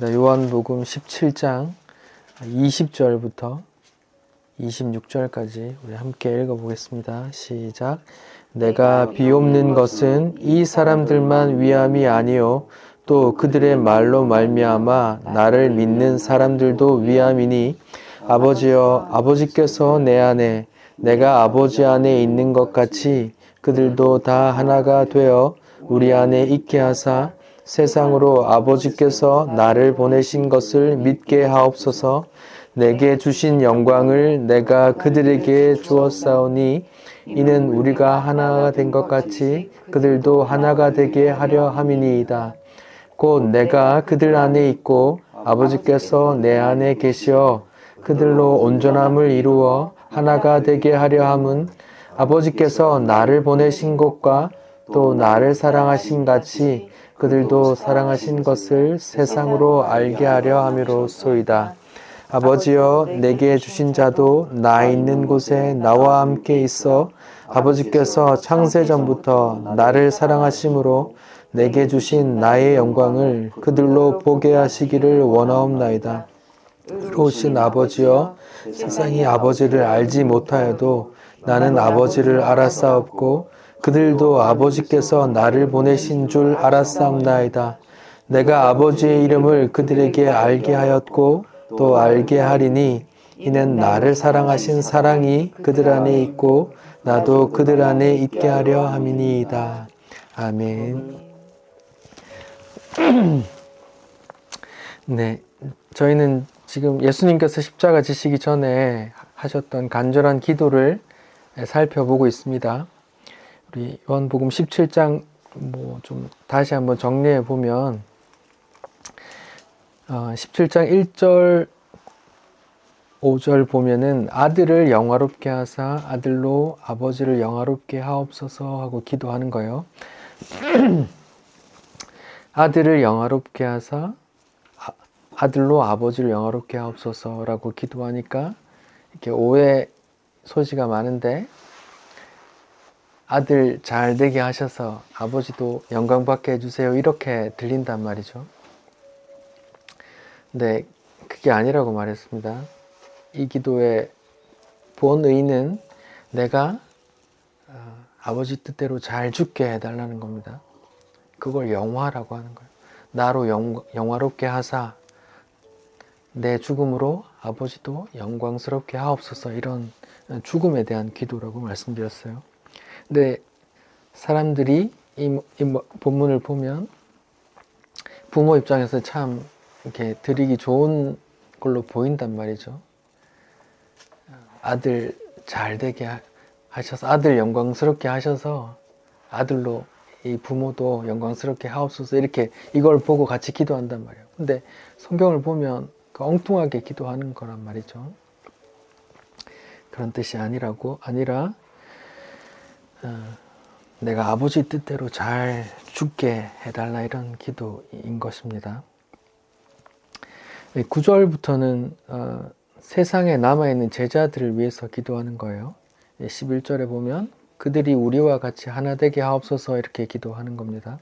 요한복음 17장 20절부터 26절까지 우리 함께 읽어보겠습니다. 시작. 내가 비옵는 것은 이 사람들만 위함이 아니요 또 그들의 말로 말미암아 나를 믿는 사람들도 위함이니 아버지여 아버지께서 내 안에 내가 아버지 안에 있는 것 같이 그들도 다 하나가 되어 우리 안에 있게 하사 세상으로 아버지께서 나를 보내신 것을 믿게 하옵소서. 내게 주신 영광을 내가 그들에게 주었사오니 이는 우리가 하나가 된 것 같이 그들도 하나가 되게 하려 함이니이다. 곧 내가 그들 안에 있고 아버지께서 내 안에 계시어 그들로 온전함을 이루어 하나가 되게 하려 함은 아버지께서 나를 보내신 것과 또 나를 사랑하신 같이 그들도 사랑하신 것을 세상으로 알게 하려 함이로소이다. 아버지여 내게 주신 자도 나 있는 곳에 나와 함께 있어 아버지께서 창세전부터 나를 사랑하심으로 내게 주신 나의 영광을 그들로 보게 하시기를 원하옵나이다. 의로우신 아버지여 세상이 아버지를 알지 못하여도 나는 아버지를 알았사옵고 그들도 아버지께서 나를 보내신 줄 알았사옵나이다. 내가 아버지의 이름을 그들에게 알게 하였고 또 알게 하리니 이는 나를 사랑하신 사랑이 그들 안에 있고 나도 그들 안에 있게 하려 함이니이다. 아멘. 네, 저희는 지금 예수님께서 십자가 지시기 전에 하셨던 간절한 기도를 살펴보고 있습니다. 우리 요한복음 17장 좀 다시 한번 정리해 보면 17장 1절 5절 보면은 아들을 영화롭게 하사 아들로 아버지를 영화롭게 하옵소서 하고 기도하는 거예요. 아들을 영화롭게 하사 아들로 아버지를 영화롭게 하옵소서라고 기도하니까 이렇게 오해 소지가 많은데 아들 잘 되게 하셔서 아버지도 영광 받게 해주세요 이렇게 들린단 말이죠. 근데 그게 아니라고 말했습니다. 이 기도의 본의는 내가 아버지 뜻대로 잘 죽게 해달라는 겁니다. 그걸 영화라고 하는 거예요. 나로 영화롭게 하사 내 죽음으로 아버지도 영광스럽게 하옵소서 이런 죽음에 대한 기도라고 말씀드렸어요. 근데 사람들이 이 본문을 보면 부모 입장에서 참 이렇게 드리기 좋은 걸로 보인단 말이죠. 아들 잘 되게 하셔서 아들 영광스럽게 하셔서 아들로 이 부모도 영광스럽게 하옵소서 이렇게 이걸 보고 같이 기도한단 말이에요. 근데 성경을 보면 엉뚱하게 기도하는 거란 말이죠. 그런 뜻이 아니라 내가 아버지 뜻대로 잘 죽게 해달라 이런 기도인 것입니다. 9절부터는 세상에 남아있는 제자들을 위해서 기도하는 거예요. 11절에 보면 그들이 우리와 같이 하나 되게 하옵소서 이렇게 기도하는 겁니다.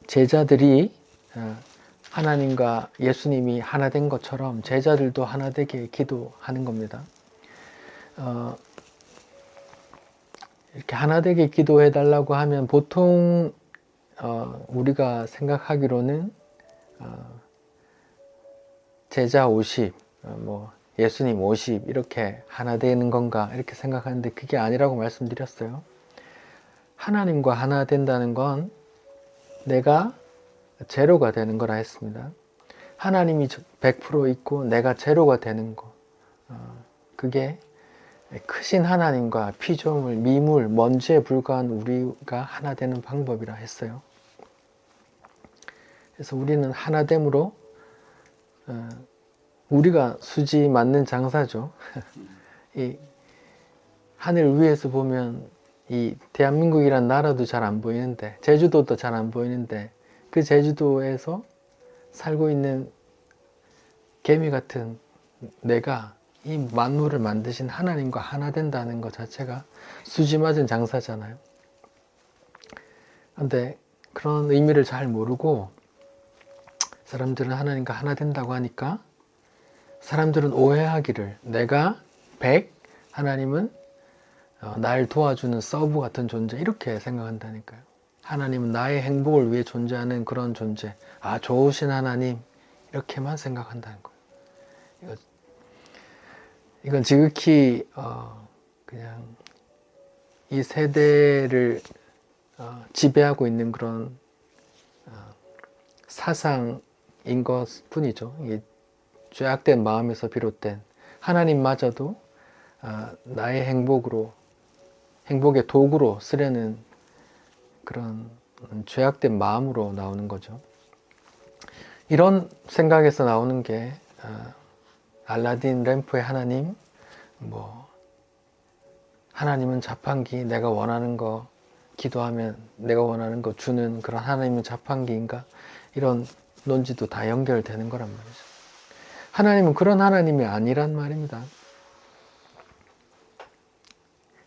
제자들이 하나님과 예수님이 하나 된 것처럼 제자들도 하나 되게 기도하는 겁니다. 이렇게 하나 되게 기도해 달라고 하면 보통 우리가 생각하기로는 제자 50, 예수님 50 이렇게 하나 되는 건가 이렇게 생각하는데 그게 아니라고 말씀드렸어요. 하나님과 하나 된다는 건 내가 제로가 되는 거라 했습니다. 하나님이 100% 있고 내가 제로가 되는 거. 그게 크신 하나님과 피조물, 미물, 먼지에 불과한 우리가 하나 되는 방법이라 했어요. 그래서 우리는 하나됨으로 우리가 수지 맞는 장사죠. 이 하늘 위에서 보면 이 대한민국이란 나라도 잘 안 보이는데 제주도도 잘 안 보이는데 그 제주도에서 살고 있는 개미 같은 내가 이 만물을 만드신 하나님과 하나 된다는 것 자체가 수지 맞은 장사잖아요. 근데 그런 의미를 잘 모르고 사람들은 하나님과 하나 된다고 하니까 사람들은 오해하기를 내가 100, 하나님은 날 도와주는 서브 같은 존재 이렇게 생각한다니까요. 하나님은 나의 행복을 위해 존재하는 그런 존재, 아 좋으신 하나님 이렇게만 생각한다는 거예요. 이건 지극히 그냥 이 세대를 지배하고 있는 그런 사상인 것 뿐이죠. 이게 죄악된 마음에서 비롯된 하나님마저도 나의 행복의 도구로 쓰려는 그런 죄악된 마음으로 나오는 거죠. 이런 생각에서 나오는 게 알라딘 램프의 하나님, 하나님은 자판기, 내가 원하는 거 기도하면 내가 원하는 거 주는 그런 하나님은 자판기인가? 이런 논지도 다 연결되는 거란 말이죠. 하나님은 그런 하나님이 아니란 말입니다.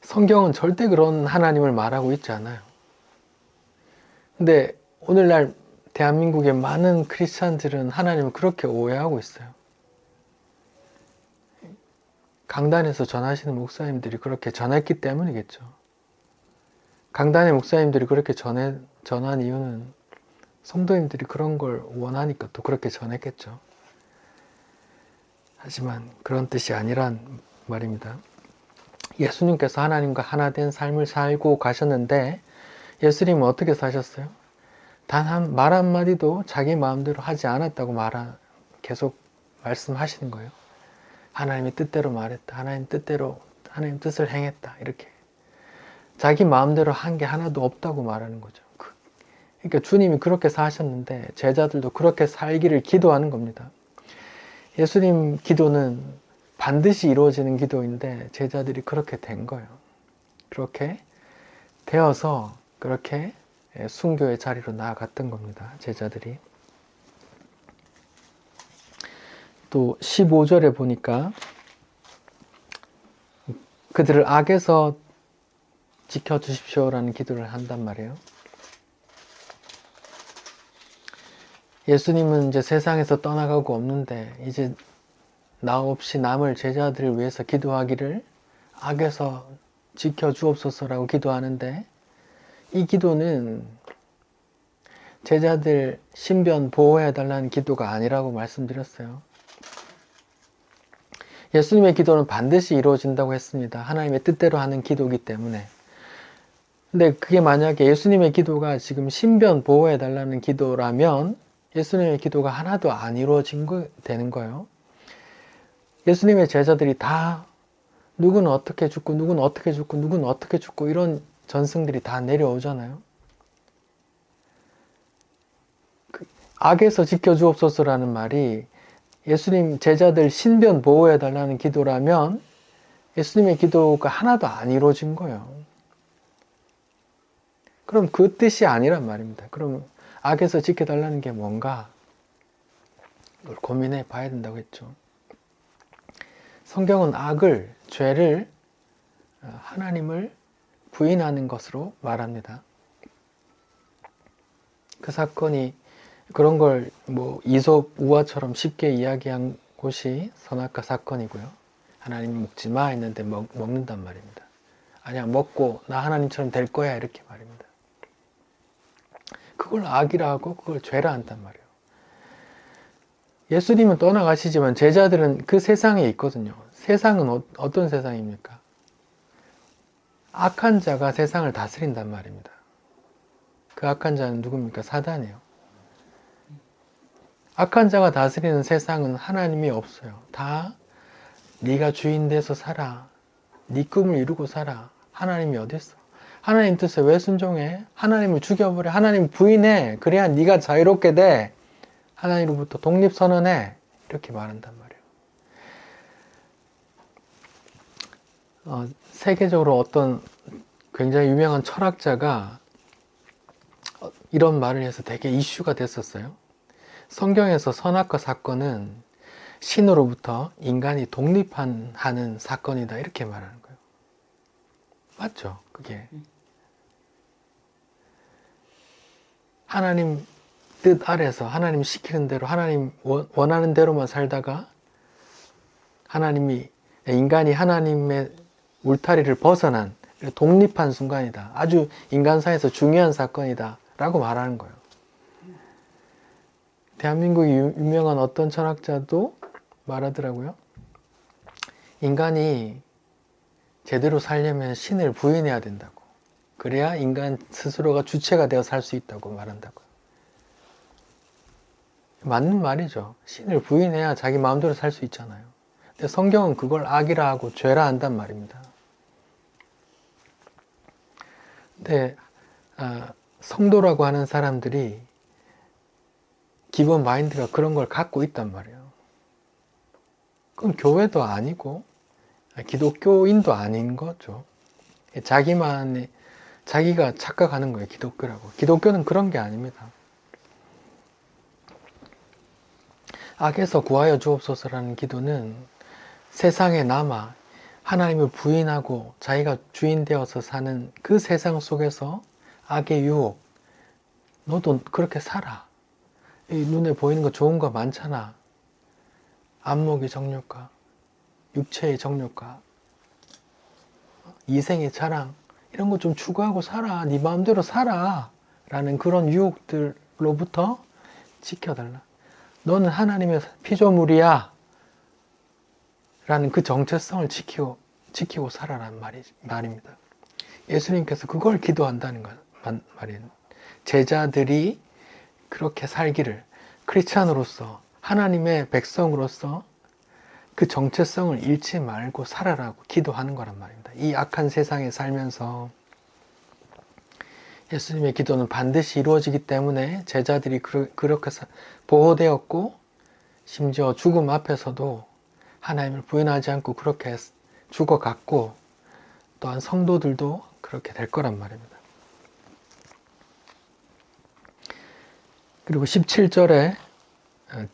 성경은 절대 그런 하나님을 말하고 있지 않아요. 근데 오늘날 대한민국의 많은 크리스찬들은 하나님을 그렇게 오해하고 있어요. 강단에서 전하시는 목사님들이 그렇게 전했기 때문이겠죠. 강단의 목사님들이 그렇게 전한 이유는 성도님들이 그런 걸 원하니까 또 그렇게 전했겠죠. 하지만 그런 뜻이 아니란 말입니다. 예수님께서 하나님과 하나 된 삶을 살고 가셨는데 예수님은 어떻게 사셨어요? 단 말 한마디도 자기 마음대로 하지 않았다고 계속 말씀하시는 거예요. 하나님의 뜻대로 말했다. 하나님 뜻을 행했다. 이렇게. 자기 마음대로 한 게 하나도 없다고 말하는 거죠. 그러니까 주님이 그렇게 사셨는데 제자들도 그렇게 살기를 기도하는 겁니다. 예수님 기도는 반드시 이루어지는 기도인데 제자들이 그렇게 된 거예요. 그렇게 되어서 그렇게 순교의 자리로 나아갔던 겁니다. 제자들이. 또 15절에 보니까 그들을 악에서 지켜주십시오라는 기도를 한단 말이에요. 예수님은 이제 세상에서 떠나가고 없는데 이제 나 없이 남을 제자들을 위해서 기도하기를 악에서 지켜주옵소서라고 기도하는데 이 기도는 제자들 신변 보호해달라는 기도가 아니라고 말씀드렸어요. 예수님의 기도는 반드시 이루어진다고 했습니다. 하나님의 뜻대로 하는 기도이기 때문에. 근데 그게 만약에 예수님의 기도가 지금 신변 보호해달라는 기도라면 예수님의 기도가 하나도 안 되는 거예요. 예수님의 제자들이 다 누구는 어떻게 죽고 누구는 어떻게 죽고 누구는 어떻게 죽고 이런 전승들이 다 내려오잖아요. 악에서 지켜주옵소서라는 말이 예수님 제자들 신변 보호해달라는 기도라면 예수님의 기도가 하나도 안 이루어진 거예요. 그럼 그 뜻이 아니란 말입니다. 그럼 악에서 지켜달라는 게 뭔가? 이걸 고민해 봐야 된다고 했죠. 성경은 악을, 죄를 하나님을 부인하는 것으로 말합니다. 그 사건이 그런 걸 이솝 우화처럼 쉽게 이야기한 곳이 선악과 사건이고요. 하나님 먹지 마 했는데 먹는단 말입니다. 아니야 먹고 나 하나님처럼 될 거야 이렇게 말입니다. 그걸 악이라 하고 그걸 죄라 한단 말이에요. 예수님은 떠나가시지만 제자들은 그 세상에 있거든요. 세상은 어떤 세상입니까? 악한 자가 세상을 다스린단 말입니다. 그 악한 자는 누굽니까? 사단이에요. 악한 자가 다스리는 세상은 하나님이 없어요. 다 네가 주인 돼서 살아. 네 꿈을 이루고 살아. 하나님이 어디 있어? 하나님 뜻에 왜 순종해? 하나님을 죽여버려. 하나님 부인해. 그래야 네가 자유롭게 돼. 하나님으로부터 독립선언해. 이렇게 말한단 말이에요. 세계적으로 어떤 굉장히 유명한 철학자가 이런 말을 해서 되게 이슈가 됐었어요. 성경에서 선악과 사건은 신으로부터 인간이 독립하는 사건이다. 이렇게 말하는 거예요. 맞죠? 그게. 하나님 뜻 아래서 하나님 시키는 대로 하나님 원하는 대로만 살다가 인간이 하나님의 울타리를 벗어난 독립한 순간이다. 아주 인간사에서 중요한 사건이다 라고 말하는 거예요. 대한민국의 유명한 어떤 철학자도 말하더라고요. 인간이 제대로 살려면 신을 부인해야 된다고. 그래야 인간 스스로가 주체가 되어 살 수 있다고 말한다고요. 맞는 말이죠. 신을 부인해야 자기 마음대로 살 수 있잖아요. 근데 성경은 그걸 악이라 하고 죄라 한단 말입니다. 근데 성도라고 하는 사람들이 기본 마인드가 그런 걸 갖고 있단 말이에요. 그럼 교회도 아니고 기독교인도 아닌 거죠. 자기가 착각하는 거예요. 기독교라고. 기독교는 그런 게 아닙니다. 악에서 구하여 주옵소서라는 기도는 세상에 남아 하나님을 부인하고 자기가 주인 되어서 사는 그 세상 속에서 악의 유혹, 너도 그렇게 살아. 눈에 보이는 거 좋은 거 많잖아. 안목의 정욕과 육체의 정욕과 이생의 자랑 이런 거 좀 추구하고 살아. 네 마음대로 살아. 라는 그런 유혹들로부터 지켜달라. 너는 하나님의 피조물이야. 라는 그 정체성을 지키고 살아라는 말입니다. 예수님께서 그걸 기도한다는 말이에요. 제자들이 그렇게 살기를 크리스찬으로서 하나님의 백성으로서 그 정체성을 잃지 말고 살아라고 기도하는 거란 말입니다. 이 악한 세상에 살면서 예수님의 기도는 반드시 이루어지기 때문에 제자들이 그렇게 보호되었고 심지어 죽음 앞에서도 하나님을 부인하지 않고 그렇게 죽어갔고 또한 성도들도 그렇게 될 거란 말입니다. 그리고 17절에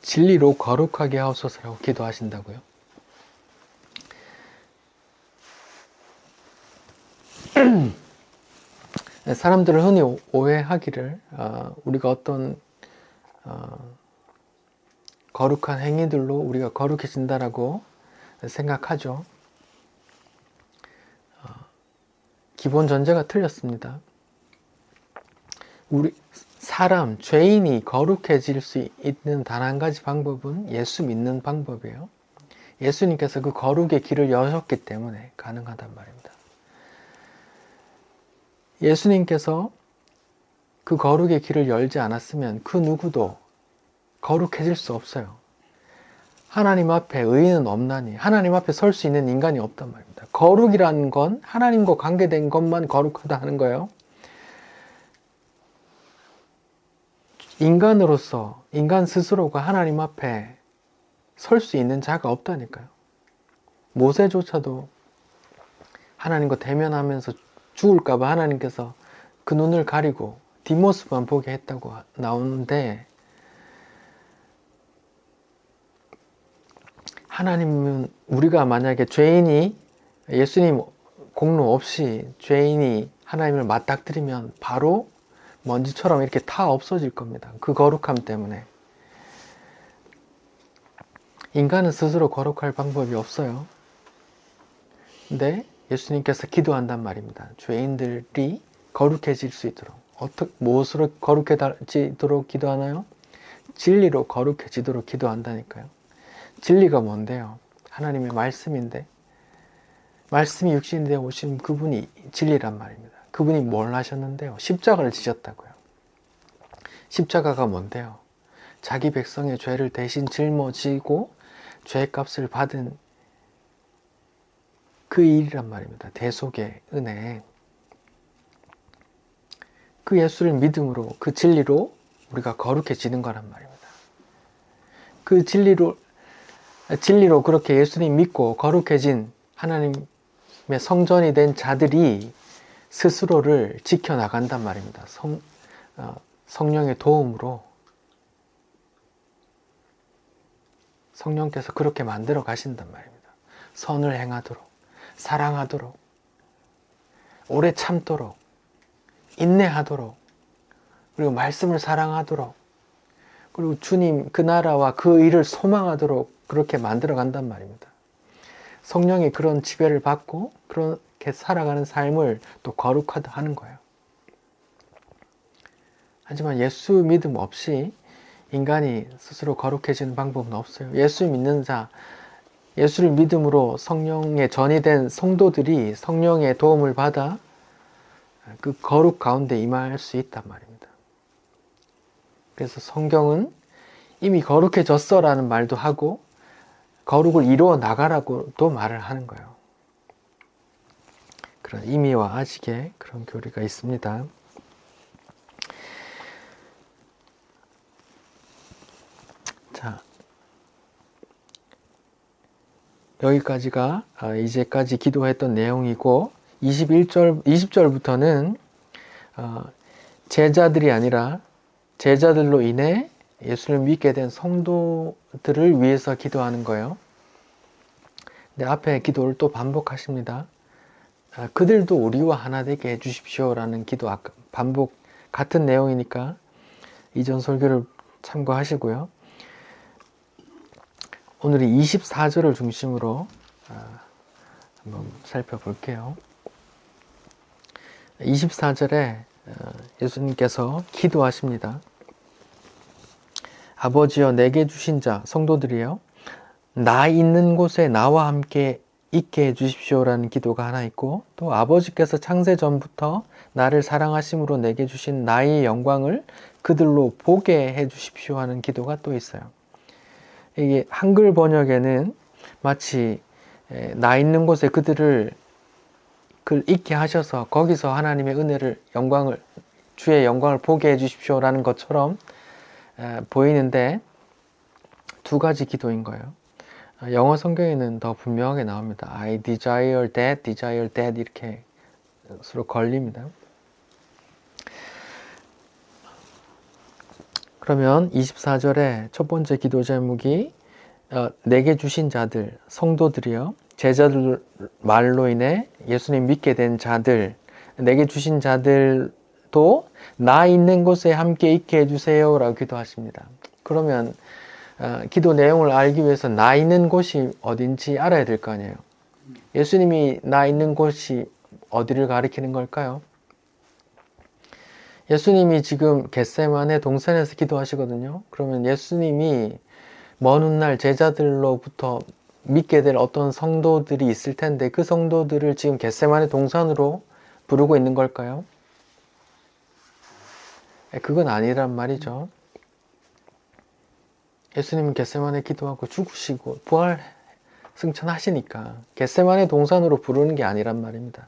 진리로 거룩하게 하옵소서라고 기도하신다고요. 사람들은 흔히 오해하기를 우리가 어떤 거룩한 행위들로 우리가 거룩해진다라고 생각하죠. 기본 전제가 틀렸습니다. 죄인이 거룩해질 수 있는 단 한 가지 방법은 예수 믿는 방법이에요. 예수님께서 그 거룩의 길을 여셨기 때문에 가능하단 말입니다. 예수님께서 그 거룩의 길을 열지 않았으면 그 누구도 거룩해질 수 없어요. 하나님 앞에 의인은 없나니 하나님 앞에 설 수 있는 인간이 없단 말입니다. 거룩이라는 건 하나님과 관계된 것만 거룩하다 하는 거예요. 인간으로서 인간 스스로가 하나님 앞에 설 수 있는 자가 없다니까요. 모세조차도 하나님과 대면하면서 죽을까 봐 하나님께서 그 눈을 가리고 뒷모습만 보게 했다고 나오는데 하나님은 우리가 만약에 죄인이 예수님 공로 없이 죄인이 하나님을 맞닥뜨리면 바로 먼지처럼 이렇게 타 없어질 겁니다. 그 거룩함 때문에. 인간은 스스로 거룩할 방법이 없어요. 근데 예수님께서 기도한단 말입니다. 죄인들이 거룩해질 수 있도록. 무엇으로 거룩해지도록 기도하나요? 진리로 거룩해지도록 기도한다니까요. 진리가 뭔데요? 하나님의 말씀인데 말씀이 육신이 되어 오신 그분이 진리란 말입니다. 그분이 뭘 하셨는데요? 십자가를 지셨다고요. 십자가가 뭔데요? 자기 백성의 죄를 대신 짊어지고 죄값을 받은 그 일이란 말입니다. 대속의 은혜. 그 예수를 믿음으로 그 진리로 우리가 거룩해지는 거란 말입니다. 그 진리로 그렇게 예수님 믿고 거룩해진 하나님의 성전이 된 자들이 스스로를 지켜나간단 말입니다. 성령의 도움으로 성령께서 그렇게 만들어 가신단 말입니다. 선을 행하도록, 사랑하도록, 오래 참도록, 인내하도록, 그리고 말씀을 사랑하도록, 그리고 주님 그 나라와 그 일을 소망하도록 그렇게 만들어 간단 말입니다. 성령이 그런 지배를 받고 그렇게 살아가는 삶을 또 거룩하다 하는 거예요. 하지만 예수 믿음 없이 인간이 스스로 거룩해지는 방법은 없어요. 예수 믿는 자, 예수를 믿음으로 성령의 전이 된 성도들이 성령의 도움을 받아 그 거룩 가운데 임할 수 있단 말입니다. 그래서 성경은 이미 거룩해졌어 라는 말도 하고 거룩을 이루어 나가라고도 말을 하는 거예요. 그런 의미와 아직의 그런 교리가 있습니다. 자, 여기까지가 이제까지 기도했던 내용이고 20절부터는 제자들이 아니라 제자들로 인해 예수를 믿게 된 성도들을 위해서 기도하는 거예요. 근데 앞에 기도를 또 반복하십니다. 그들도 우리와 하나 되게 해주십시오 라는 기도 반복 같은 내용이니까 이전 설교를 참고하시고요. 오늘은 24절을 중심으로 한번 살펴볼게요. 24절에 예수님께서 기도하십니다. 아버지여 내게 주신 자, 성도들이요, 나 있는 곳에 나와 함께 있게 해주십시오 라는 기도가 하나 있고, 또 아버지께서 창세 전부터 나를 사랑하심으로 내게 주신 나의 영광을 그들로 보게 해주십시오 하는 기도가 또 있어요. 이게 한글 번역에는 마치 나 있는 곳에 그들을 있게 하셔서 거기서 하나님의 은혜를, 영광을, 주의 영광을 보게 해주십시오 라는 것처럼 보이는데 두 가지 기도인 거예요. 영어 성경에는 더 분명하게 나옵니다. I desire that 이렇게 서로 걸립니다. 그러면 24절에 첫 번째 기도 제목이 내게 주신 자들, 성도들이요, 제자들 말로 인해 예수님 믿게 된 자들, 내게 주신 자들도 나 있는 곳에 함께 있게 해주세요 라고 기도하십니다. 그러면 기도 내용을 알기 위해서 나 있는 곳이 어딘지 알아야 될 거 아니에요. 예수님이 나 있는 곳이 어디를 가리키는 걸까요? 예수님이 지금 겟세마네 동산에서 기도하시거든요. 그러면 예수님이 먼 훗날 제자들로부터 믿게 될 어떤 성도들이 있을 텐데 그 성도들을 지금 겟세마네 동산으로 부르고 있는 걸까요? 그건 아니란 말이죠. 예수님은 겟세마네 기도하고 죽으시고 부활 승천하시니까 겟세마네 동산으로 부르는 게 아니란 말입니다.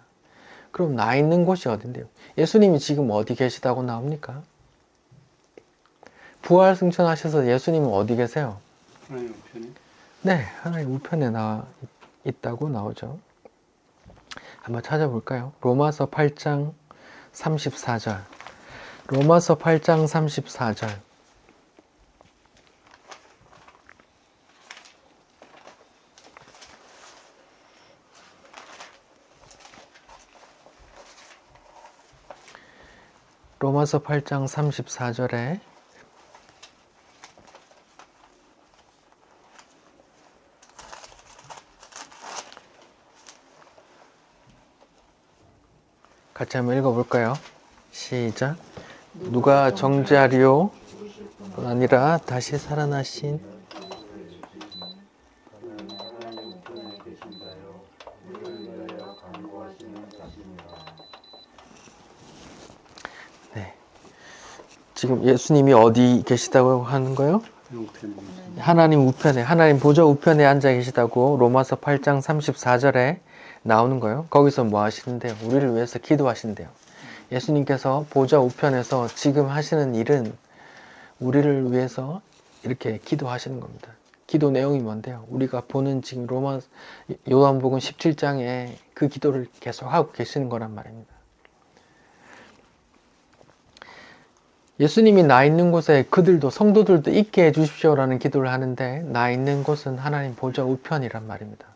그럼 나 있는 곳이 어딘데요? 예수님이 지금 어디 계시다고 나옵니까? 부활 승천하셔서 예수님은 어디 계세요? 하나님 우편에? 네, 하나님 우편에 있다고 나오죠. 한번 찾아볼까요? 로마서 8장 34절. 로마서 8장 34절. 로마서 8장 34절에 같이 한번 읽어볼까요? 시작. 누가 정죄하리요? 아니라 다시 살아나신 네. 지금 예수님이 어디 계시다고 하는 거예요? 하나님 우편에, 하나님 보좌 우편에 앉아 계시다고 로마서 8장 34절에 나오는 거예요. 거기서 뭐 하시는데요? 우리를 위해서 기도하신대요. 예수님께서 보좌 우편에서 지금 하시는 일은 우리를 위해서 이렇게 기도하시는 겁니다. 기도 내용이 뭔데요? 우리가 보는 지금 요한복음 17장에 그 기도를 계속 하고 계시는 거란 말입니다. 예수님이 나 있는 곳에 그들도, 성도들도 있게 해주십시오라는 기도를 하는데 나 있는 곳은 하나님 보좌 우편이란 말입니다.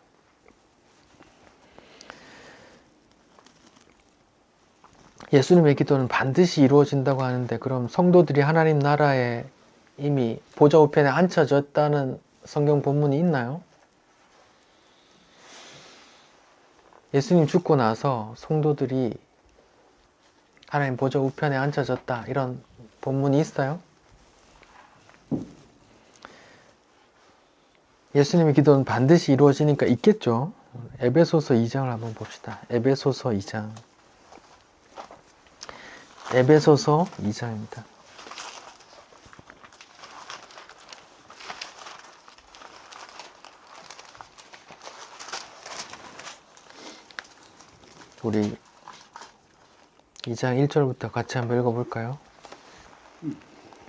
예수님의 기도는 반드시 이루어진다고 하는데 그럼 성도들이 하나님 나라에 이미 보좌 우편에 앉혀졌다는 성경 본문이 있나요? 예수님 죽고 나서 성도들이 하나님 보좌 우편에 앉혀졌다 이런 본문이 있어요? 예수님의 기도는 반드시 이루어지니까 있겠죠. 에베소서 2장을 한번 봅시다. 에베소서 2장. 에베소서 2장입니다. 우리 2장 1절부터 같이 한번 읽어볼까요?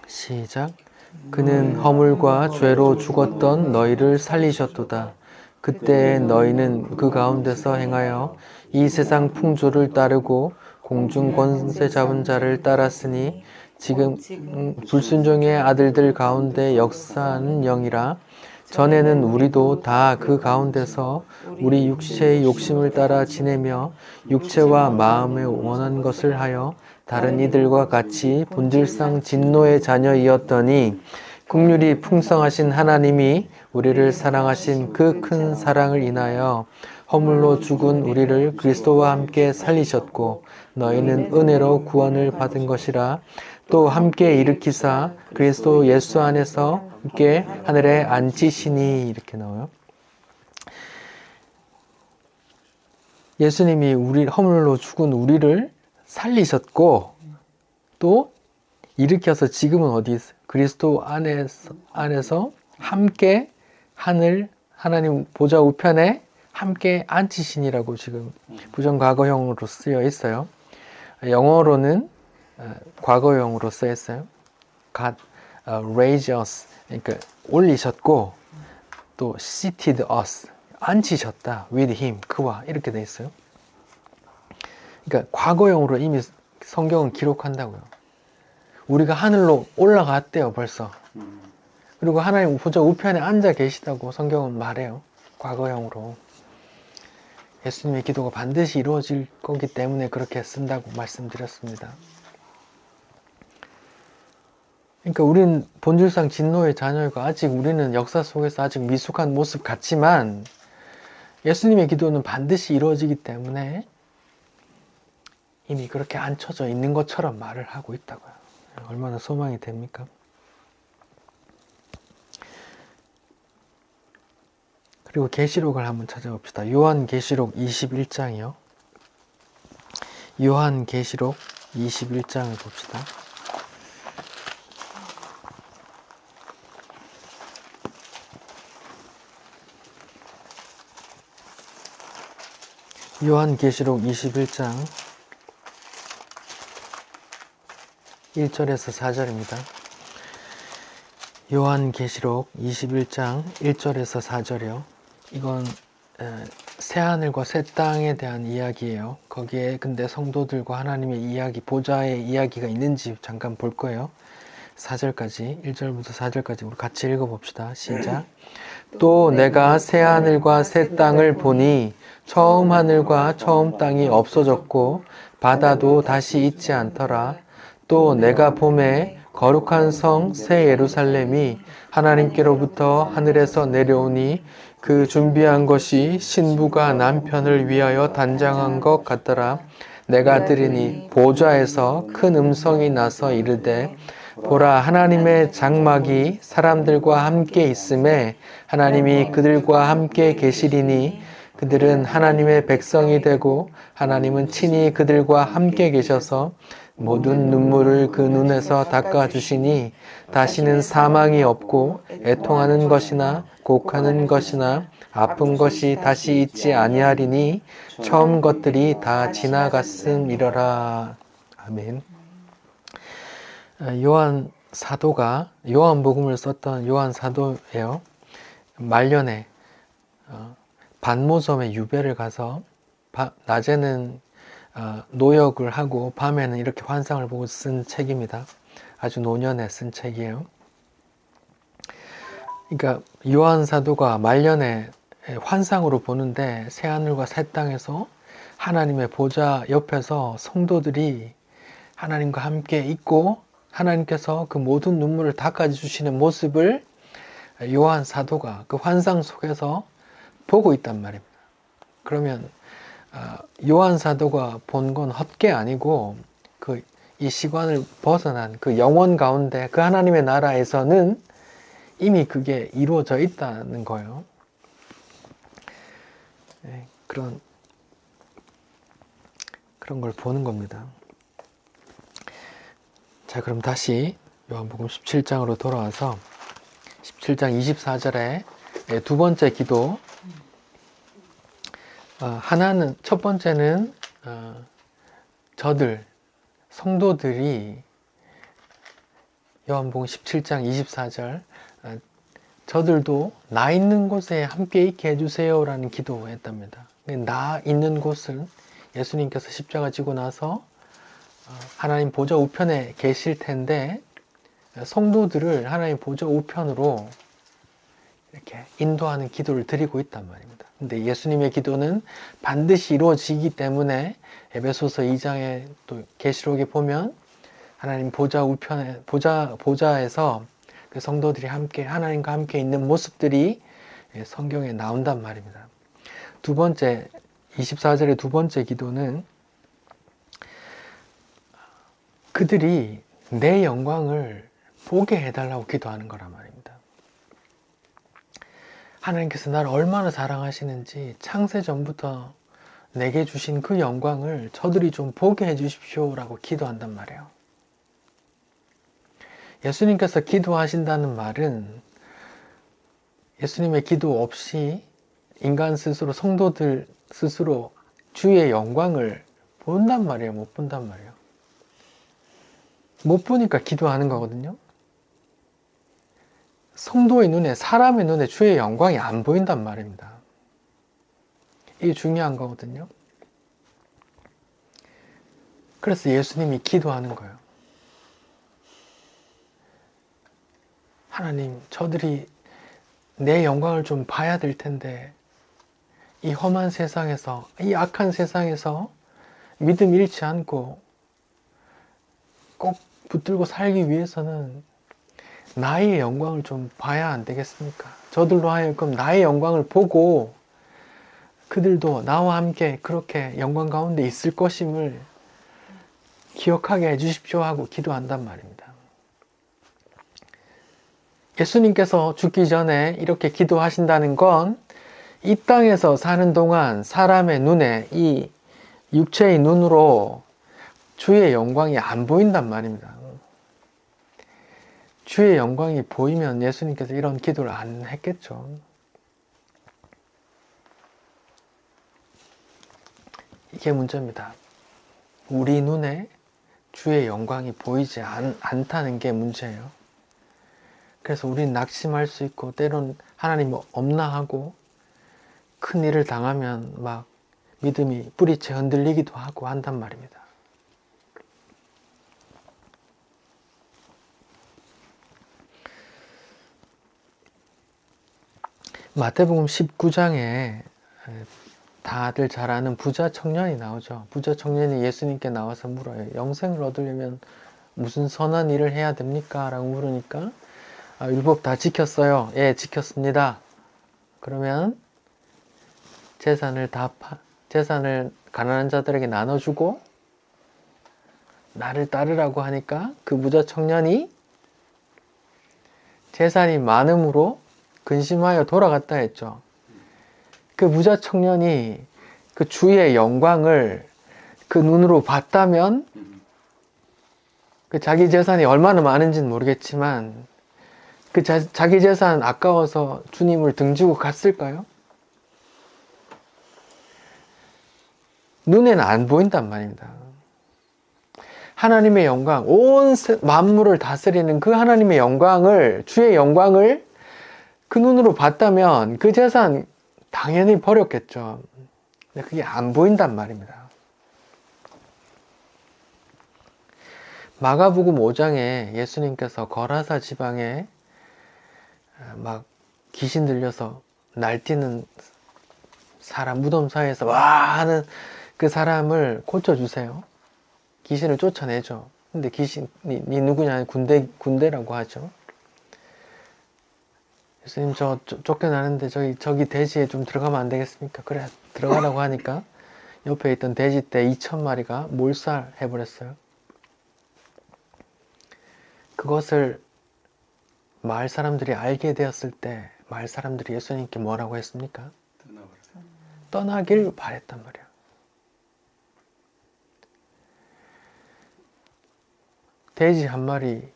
시작. 그는 허물과 죄로 죽었던 너희를 살리셨도다. 그때 너희는 그 가운데서 행하여 이 세상 풍조를 따르고 공중 권세 잡은 자를 따랐으니 지금 불순종의 아들들 가운데 역사하는 영이라. 전에는 우리도 다 그 가운데서 우리 육체의 욕심을 따라 지내며 육체와 마음에 원한 것을 하여 다른 이들과 같이 본질상 진노의 자녀이었더니 긍휼이 풍성하신 하나님이 우리를 사랑하신 그 큰 사랑을 인하여 허물로 죽은 우리를 그리스도와 함께 살리셨고 너희는 은혜로 구원을 받은 것이라. 또 함께 일으키사 그리스도 예수 안에서 함께 하늘에 앉히시니. 이렇게 나와요. 예수님이 우리 허물로 죽은 우리를 살리셨고 또 일으켜서 지금은 어디 있어요? 그리스도 안에서 함께 하나님 보좌 우편에 함께 앉히시니라고 지금 부정과거형으로 쓰여 있어요. 영어로는 과거형으로 쓰여 있어요. God raised us, 그러니까 올리셨고 또 seated us, 앉히셨다. with him, 그와 이렇게 돼 있어요. 그러니까 과거형으로 이미 성경은 기록한다고요. 우리가 하늘로 올라갔대요, 벌써. 그리고 하나님 보좌 우편에 앉아 계시다고 성경은 말해요. 과거형으로. 예수님의 기도가 반드시 이루어질 거기 때문에 그렇게 쓴다고 말씀드렸습니다. 그러니까 우리는 본질상 진노의 자녀이고 아직 우리는 역사 속에서 아직 미숙한 모습 같지만 예수님의 기도는 반드시 이루어지기 때문에 이미 그렇게 앉혀져 있는 것처럼 말을 하고 있다고요. 얼마나 소망이 됩니까? 그리고 계시록을 한번 찾아봅시다. 요한계시록 21장이요. 요한계시록 21장을 봅시다. 요한계시록 21장 1절에서 4절입니다. 요한계시록 21장 1절에서 4절이요. 이건 새하늘과 새 땅에 대한 이야기예요. 거기에 근데 성도들과 하나님의 이야기, 보좌의 이야기가 있는지 잠깐 볼 거예요. 4절까지, 1절부터 4절까지 우리 같이 읽어봅시다. 시작. 또 내가 새하늘과 새 땅을 보니 처음 하늘과 처음 땅이 없어졌고 바다도 다시 있지 않더라. 또 내가 보매 거룩한 성 새 예루살렘이 하나님께로부터 하늘에서 내려오니 그 준비한 것이 신부가 남편을 위하여 단장한 것 같더라. 내가 들으니 보좌에서 큰 음성이 나서 이르되 보라, 하나님의 장막이 사람들과 함께 있음에 하나님이 그들과 함께 계시리니 그들은 하나님의 백성이 되고 하나님은 친히 그들과 함께 계셔서 모든 눈물을 그 눈에서 닦아주시니 다시는 사망이 없고 애통하는 것이나 곡하는 것이나 아픈 것이 다시 있지 아니하리니 처음 것들이 다 지나갔음이러라. 아멘. 요한 사도가 요한복음을 썼던 요한 사도예요. 말년에 반모섬에 유배를 가서 낮에는 노역을 하고 밤에는 이렇게 환상을 보고 쓴 책입니다. 아주 노년에 쓴 책이에요. 그러니까 요한 사도가 말년에 환상으로 보는데 새하늘과 새 땅에서 하나님의 보좌 옆에서 성도들이 하나님과 함께 있고 하나님께서 그 모든 눈물을 닦아주시는 모습을 요한 사도가 그 환상 속에서 보고 있단 말입니다. 그러면 요한 사도가 본 건 헛게 아니고 이 시간을 벗어난 그 영원 가운데 그 하나님의 나라에서는 이미 그게 이루어져 있다는 거예요. 네, 그런 걸 보는 겁니다. 자, 그럼 다시 요한복음 17장으로 돌아와서 17장 24절에 두 번째 기도. 하나는, 첫 번째는 성도들이 요한복음 17장 24절 저들도 나 있는 곳에 함께 있게 해주세요 라는 기도했답니다. 나 있는 곳은 예수님께서 십자가 지고 나서 하나님 보좌 우편에 계실 텐데 성도들을 하나님 보좌 우편으로 이렇게 인도하는 기도를 드리고 있단 말입니다. 근데 예수님의 기도는 반드시 이루어지기 때문에 에베소서 2장에 또 계시록에 보면 하나님 보좌 우편에 보좌에서 그 성도들이 함께 하나님과 함께 있는 모습들이 성경에 나온단 말입니다. 두 번째 24절의 두 번째 기도는 그들이 내 영광을 보게 해달라고 기도하는 거란 말입니다. 하나님께서 나를 얼마나 사랑하시는지 창세 전부터 내게 주신 그 영광을 저들이 좀 보게 해주십시오 라고 기도한단 말이에요. 예수님께서 기도하신다는 말은 예수님의 기도 없이 인간 스스로, 성도들 스스로 주의 영광을 본단 말이에요? 못 본단 말이에요? 못 보니까 기도하는 거거든요. 성도의 눈에, 사람의 눈에 주의 영광이 안 보인단 말입니다. 이게 중요한 거거든요. 그래서 예수님이 기도하는 거예요. 하나님, 저들이 내 영광을 좀 봐야 될 텐데 이 험한 세상에서, 이 악한 세상에서 믿음 잃지 않고 꼭 붙들고 살기 위해서는 나의 영광을 좀 봐야 안 되겠습니까? 저들로 하여금 나의 영광을 보고 그들도 나와 함께 그렇게 영광 가운데 있을 것임을 기억하게 해주십시오 하고 기도한단 말입니다. 예수님께서 죽기 전에 이렇게 기도하신다는 건 이 땅에서 사는 동안 사람의 눈에, 이 육체의 눈으로 주의 영광이 안 보인단 말입니다. 주의 영광이 보이면 예수님께서 이런 기도를 안 했겠죠. 이게 문제입니다. 우리 눈에 주의 영광이 보이지 않다는 게 문제예요. 그래서 우리는 낙심할 수 있고 때론 하나님 없나 하고 큰 일을 당하면 막 믿음이 뿌리채 흔들리기도 하고 한단 말입니다. 마태복음 19장에 다들 잘 아는 부자 청년이 나오죠. 부자 청년이 예수님께 나와서 물어요. 영생을 얻으려면 무슨 선한 일을 해야 됩니까? 라고 물으니까 율법 다 지켰어요. 예, 지켰습니다. 그러면 재산을 가난한 자들에게 나눠주고 나를 따르라고 하니까 그 부자 청년이 재산이 많음으로 근심하여 돌아갔다 했죠. 그 부자 청년이 그 주의 영광을 그 눈으로 봤다면 그 자기 재산이 얼마나 많은지는 모르겠지만 그 자기 재산 아까워서 주님을 등지고 갔을까요? 눈에는 안 보인단 말입니다. 하나님의 영광, 온 만물을 다스리는 그 하나님의 영광을, 주의 영광을 그 눈으로 봤다면 그 재산 당연히 버렸겠죠. 근데 그게 안 보인단 말입니다. 마가복음 5장에 예수님께서 거라사 지방에 막 귀신 들려서 날뛰는 사람 무덤 사이에서 와 하는 그 사람을 고쳐주세요. 귀신을 쫓아내죠. 근데 귀신이 누구냐? 군대라고 하죠. 예수님 저 쫓겨나는데 저기 돼지에 좀 들어가면 안 되겠습니까? 그래 들어가라고 하니까 옆에 있던 돼지떼 2,000마리가 몰살해버렸어요. 그것을 마을 사람들이 알게 되었을 때 마을 사람들이 예수님께 뭐라고 했습니까? 떠나길 바랬단 말이야. 돼지 한 마리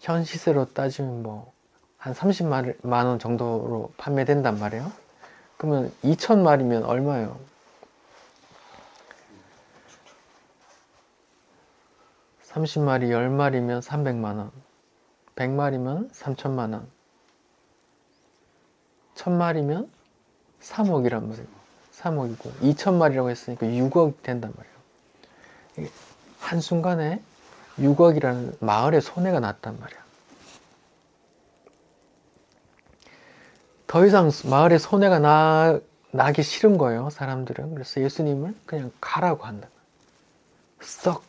현 시세로 따지면 뭐 한 30만 원 정도로 판매된단 말이에요. 그러면 2,000마리면 얼마예요? 30마리 10마리면 300만 원, 100마리면 3천만 원, 1,000마리면 3억이란 말이에요. 3억이고 2,000마리라고 했으니까 6억 된단 말이에요. 한순간에 6억이라는 마을에 손해가 났단 말이야. 더 이상 마을에 손해가 나기 싫은 거예요, 사람들은. 그래서 예수님을 그냥 가라고 한다. 썩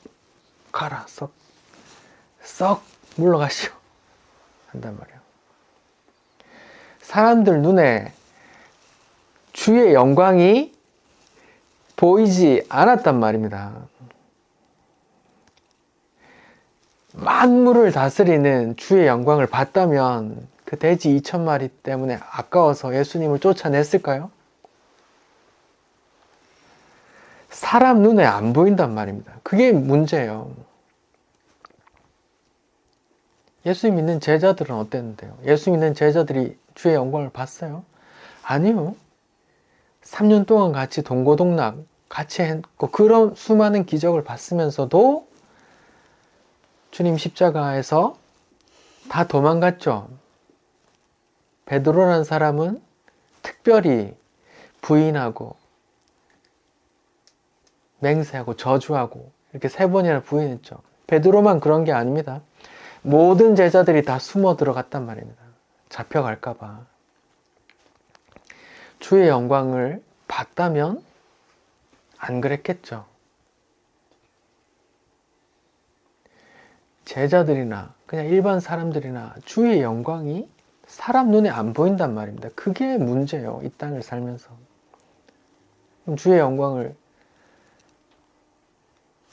가라, 썩 물러가시오 한단 말이에요. 사람들 눈에 주의 영광이 보이지 않았단 말입니다. 만물을 다스리는 주의 영광을 봤다면 그 돼지 2,000마리 때문에 아까워서 예수님을 쫓아냈을까요? 사람 눈에 안 보인단 말입니다. 그게 문제예요. 예수 믿는 제자들은 어땠는데요? 예수 믿는 제자들이 주의 영광을 봤어요? 아니요. 3년 동안 같이 동고동락 같이 했고 그런 수많은 기적을 봤으면서도 주님 십자가에서 다 도망갔죠. 베드로라는 사람은 특별히 부인하고 맹세하고 저주하고 이렇게 3번이나 부인했죠. 베드로만 그런 게 아닙니다. 모든 제자들이 다 숨어 들어갔단 말입니다. 잡혀갈까봐. 주의 영광을 봤다면 안 그랬겠죠. 제자들이나 그냥 일반 사람들이나 주의 영광이 사람 눈에 안 보인단 말입니다. 그게 문제예요. 이 땅을 살면서. 그럼 주의 영광을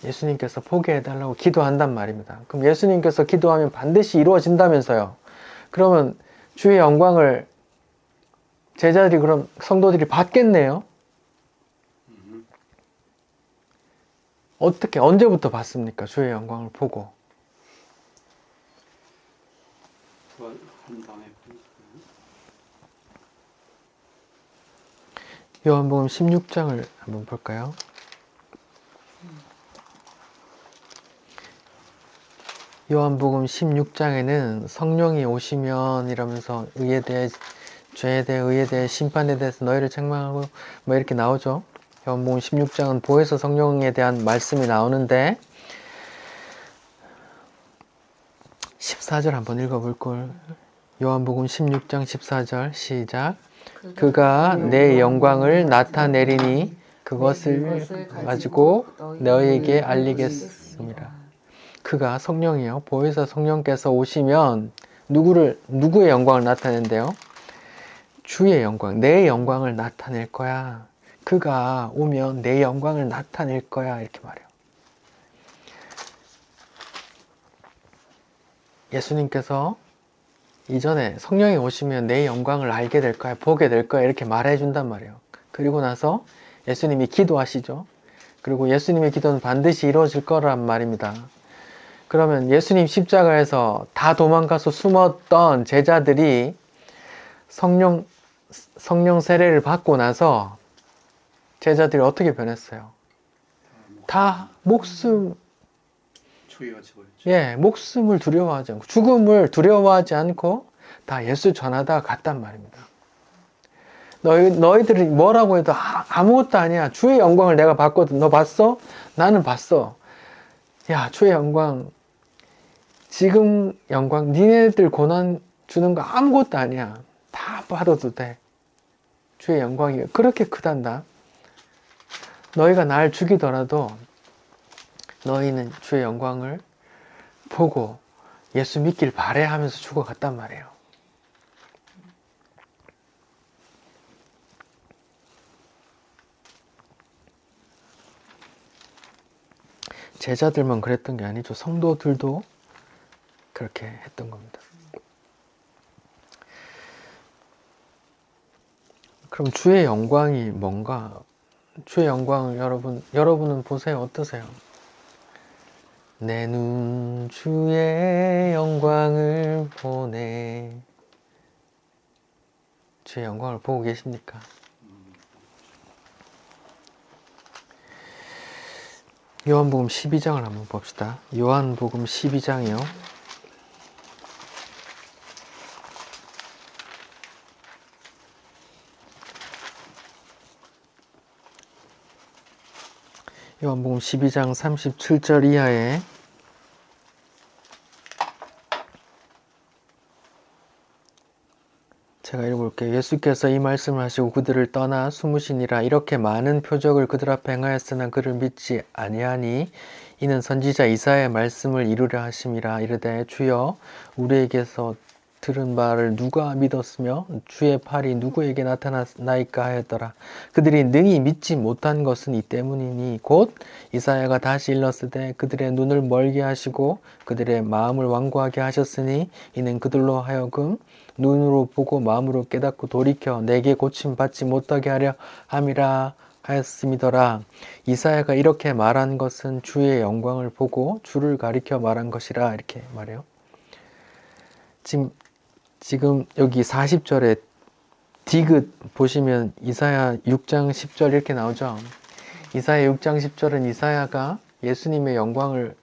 예수님께서 보게 해달라고 기도한단 말입니다. 그럼 예수님께서 기도하면 반드시 이루어진다면서요. 그러면 주의 영광을 제자들이 그럼 성도들이 받겠네요. 어떻게 언제부터 봤습니까? 주의 영광을 보고. 요한복음 16장을 한번 볼까요? 요한복음 16장에는 성령이 오시면 이러면서 의에 대해, 죄에 대해, 의에 대해, 심판에 대해서 너희를 책망하고 뭐 이렇게 나오죠. 요한복음 16장은 보혜사 성령에 대한 말씀이 나오는데 14절 한번 읽어볼걸. 요한복음 16장 14절 시작. 그가 내 영광을 나타내리니 그것을 가지고 너희에게 알리겠습니다. 그가 성령이요. 보혜사 성령께서 오시면 누구의 영광을 나타낸대요? 주의 영광, 내 영광을 나타낼 거야. 그가 오면 내 영광을 나타낼 거야. 이렇게 말해요. 예수님께서 이전에 성령이 오시면 내 영광을 알게 될 거야, 보게 될 거야 이렇게 말해 준단 말이에요. 그리고 나서 예수님이 기도하시죠. 그리고 예수님의 기도는 반드시 이루어질 거란 말입니다. 그러면 예수님 십자가에서 다 도망가서 숨었던 제자들이 성령 세례를 받고 나서 제자들이 어떻게 변했어요? 다 목숨을 두려워하지 않고 죽음을 두려워하지 않고 다 예수 전하다가 갔단 말입니다. 너희들이 뭐라고 해도 아무것도 아니야. 주의 영광을 내가 봤거든. 너 봤어? 나는 봤어. 야, 주의 영광, 지금 영광, 니네들 고난 주는 거 아무것도 아니야. 다 받아도 돼. 주의 영광이 그렇게 크단다. 너희가 날 죽이더라도 너희는 주의 영광을 보고 예수 믿길 바래 하면서 죽어갔단 말이에요. 제자들만 그랬던 게 아니죠. 성도들도 그렇게 했던 겁니다. 그럼 주의 영광이 뭔가? 주의 영광을 여러분은 보세요. 어떠세요? 내 눈 주의 영광을 보네. 주의 영광을 보고 계십니까? 요한복음 12장을 한번 봅시다. 요한복음 12장이요. 요한복음 12장 37절 이하에 제가 읽어볼게요. 예수께서 이 말씀을 하시고 그들을 떠나 숨으시니라. 이렇게 많은 표적을 그들 앞에 행하였으나 그를 믿지 아니하니 이는 선지자 이사야의 말씀을 이루려 하심이라. 이르되 주여 우리에게서 들은 바를 누가 믿었으며 주의 팔이 누구에게 나타나이까 하였더라. 그들이 능히 믿지 못한 것은 이 때문이니 곧 이사야가 다시 일렀으되 그들의 눈을 멀게 하시고 그들의 마음을 완고하게 하셨으니 이는 그들로 하여금 눈으로 보고 마음으로 깨닫고 돌이켜 내게 고침 받지 못하게 하려 함이라 하였음이더라. 이사야가 이렇게 말한 것은 주의 영광을 보고 주를 가리켜 말한 것이라. 이렇게 말해요. 지금 여기 40절에 디귿 보시면 이사야 6장 10절 이렇게 나오죠. 이사야 6장 10절은 이사야가 예수님의 영광을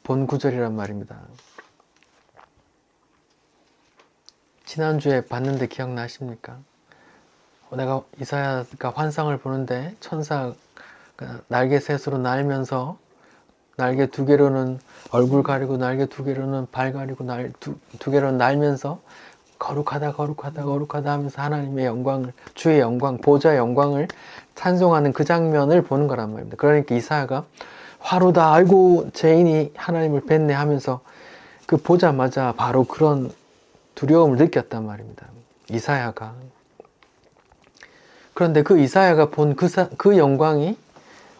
본 구절이란 말입니다. 지난주에 봤는데 기억나십니까? 내가 이사야가 환상을 보는데 천사가 날개셋으로 날면서 날개 두 개로는 얼굴 가리고 날개 두 개로는 발 가리고 두 개로는 날면서 거룩하다 하면서 하나님의 영광을, 주의 영광, 보좌의 영광을 찬송하는 그 장면을 보는 거란 말입니다. 그러니까 이사야가 화로다, 아이고 죄인이 하나님을 뵀네 하면서 그 보자마자 바로 그런 두려움을 느꼈단 말입니다. 이사야가. 그런데 그 이사야가 본 그 영광이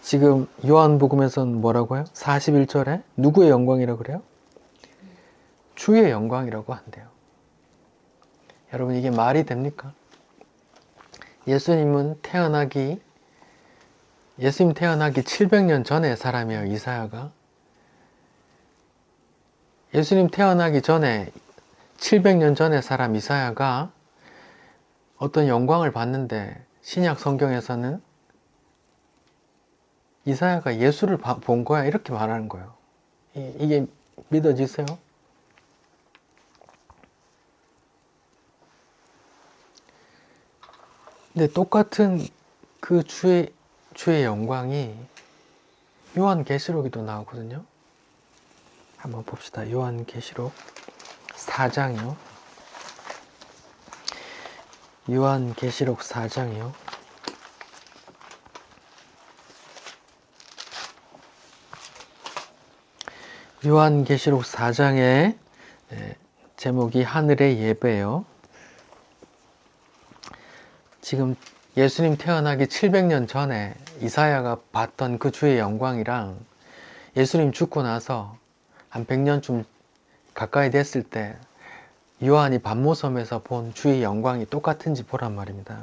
지금 요한복음에서는 뭐라고 해요? 41절에 누구의 영광이라고 그래요? 주의 영광이라고 한대요. 여러분 이게 말이 됩니까? 예수님 태어나기 700년 전의 사람이에요. 이사야가. 예수님 태어나기 전에 700년 전의 사람 이사야가 어떤 영광을 봤는데 신약 성경에서는 이사야가 예수를 본 거야 이렇게 말하는 거예요. 이게 믿어지세요? 근데 똑같은 그 주의 영광이 요한계시록에도 나오거든요. 한번 봅시다. 요한계시록 4장이요. 요한계시록 4장이요. 요한계시록 4장의 제목이 하늘의 예배예요. 지금 예수님 태어나기 700년 전에 이사야가 봤던 그 주의 영광이랑 예수님 죽고 나서 한 100년쯤 가까이 됐을 때 요한이 반모섬에서 본 주의 영광이 똑같은지 보란 말입니다.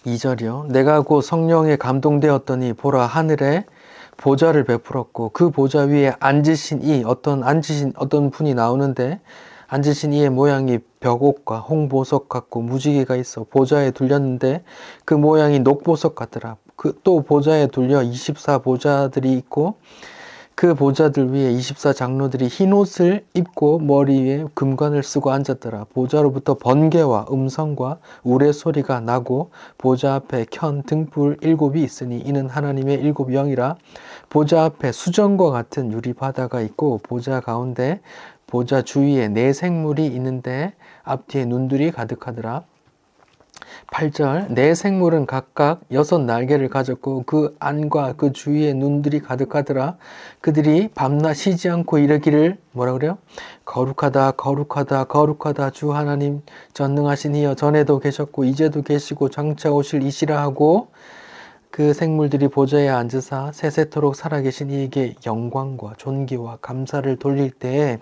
2절이요. 내가 곧 성령에 감동되었더니 보라 하늘에 보좌를 베풀었고 그 보좌 위에 앉으신 어떤 분이 나오는데 앉으신 이의 모양이 벽옥과 홍보석 같고 무지개가 있어 보좌에 둘렸는데 그 모양이 녹보석 같더라. 또 보좌에 둘려 24보좌들이 있고 그 보좌들 위에 24장로들이 흰옷을 입고 머리 위에 금관을 쓰고 앉았더라. 보좌로부터 번개와 음성과 우레소리가 나고 보좌 앞에 켠 등불 7이 있으니 이는 하나님의 7 영이라. 보좌 앞에 수정과 같은 유리바다가 있고 보좌 가운데 보좌 주위에 4생물이 있는데 앞뒤에 눈들이 가득하더라. 8절 내 생물은 각각 6날개를 가졌고 그 안과 그 주위에 눈들이 가득하더라. 그들이 밤낮 쉬지 않고 이르기를 뭐라 그래요? 거룩하다 거룩하다 거룩하다 주 하나님 전능하신 이여 전에도 계셨고 이제도 계시고 장차 오실 이시라 하고 그 생물들이 보좌에 앉으사 세세토록 살아계신 이에게 영광과 존귀와 감사를 돌릴 때에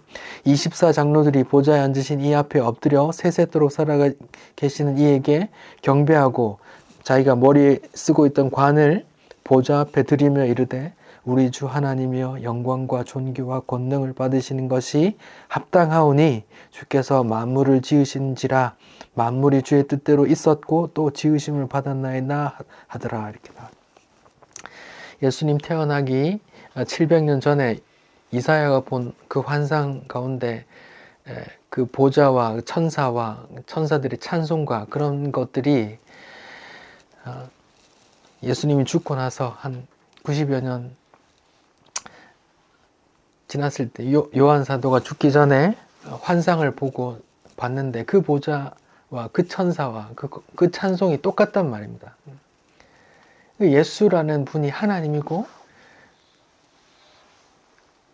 24장로들이 보좌에 앉으신 이 앞에 엎드려 세세토록 살아계시는 이에게 경배하고 자기가 머리에 쓰고 있던 관을 보좌 앞에 드리며 이르되 우리 주 하나님이여 영광과 존귀와 권능을 받으시는 것이 합당하오니 주께서 만물을 지으신지라 만물이 주의 뜻대로 있었고 또 지으심을 받았나이다 하더라. 이렇게 나와요. 예수님 태어나기 700년 전에 이사야가 본 그 환상 가운데 그 보좌와 천사와 천사들의 찬송과 그런 것들이 예수님이 죽고 나서 한 90여 년 지났을 때 요한 사도가 죽기 전에 환상을 보고 봤는데 그 보좌와 그 천사와 그 찬송이 똑같단 말입니다. 예수라는 분이 하나님이고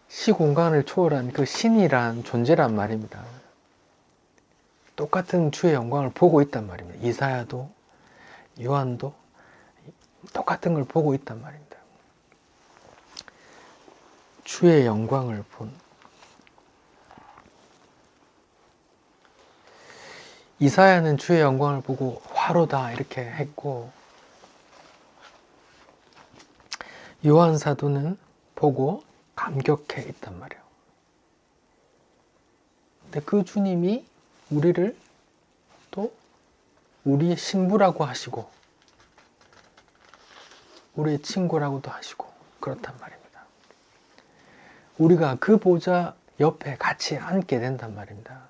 시공간을 초월한 그 신이란 존재란 말입니다. 똑같은 주의 영광을 보고 있단 말입니다. 이사야도 요한도 똑같은 걸 보고 있단 말입니다. 주의 영광을 본 이사야는 주의 영광을 보고 화로다 이렇게 했고 요한 사도는 보고 감격해 있단 말이에요. 근데 그 주님이 우리를 또 우리의 신부라고 하시고 우리의 친구라고도 하시고 그렇단 말입니다. 우리가 그 보좌 옆에 같이 앉게 된단 말입니다.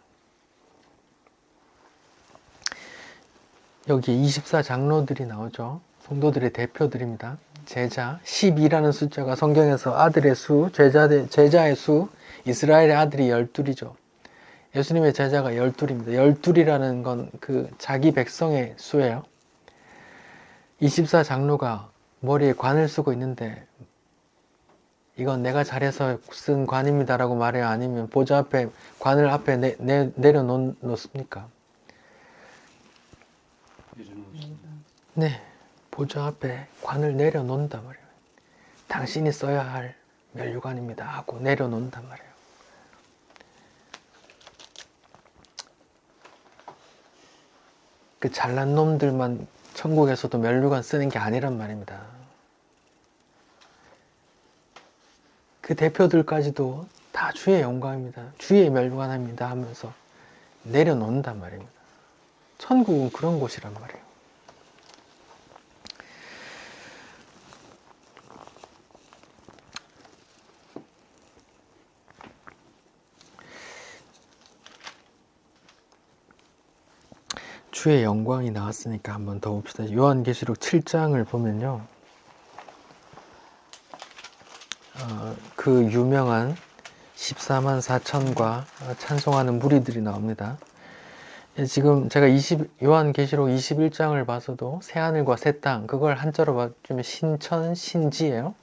여기 24장로들이 나오죠. 성도들의 대표들입니다. 제자 12라는 숫자가 성경에서 아들의 수, 제자의 수, 이스라엘의 아들이 12이죠. 예수님의 제자가 12입니다. 12이라는 건 그 자기 백성의 수예요. 24장로가 머리에 관을 쓰고 있는데 이건 내가 잘해서 쓴 관입니다라고 말해요? 아니면 보좌 앞에 관을 앞에 내려놓습니까? 네, 보좌 앞에 관을 내려놓는단 말이에요. 당신이 써야 할 면류관입니다 하고 내려놓는단 말이에요. 그 잘난 놈들만 천국에서도 면류관 쓰는 게 아니란 말입니다. 그 대표들까지도 다 주의 영광입니다. 주의 면류관입니다 하면서 내려놓는단 말입니다. 천국은 그런 곳이란 말이에요. 주의 영광이 나왔으니까 한번 더 봅시다. 요한계시록 7장을 보면요. 그 유명한 14만 4천과 찬송하는 무리들이 나옵니다. 지금 제가 요한계시록 21장을 봐서도 새하늘과 새 땅, 그걸 한자로 봐주면 신천, 신지예요.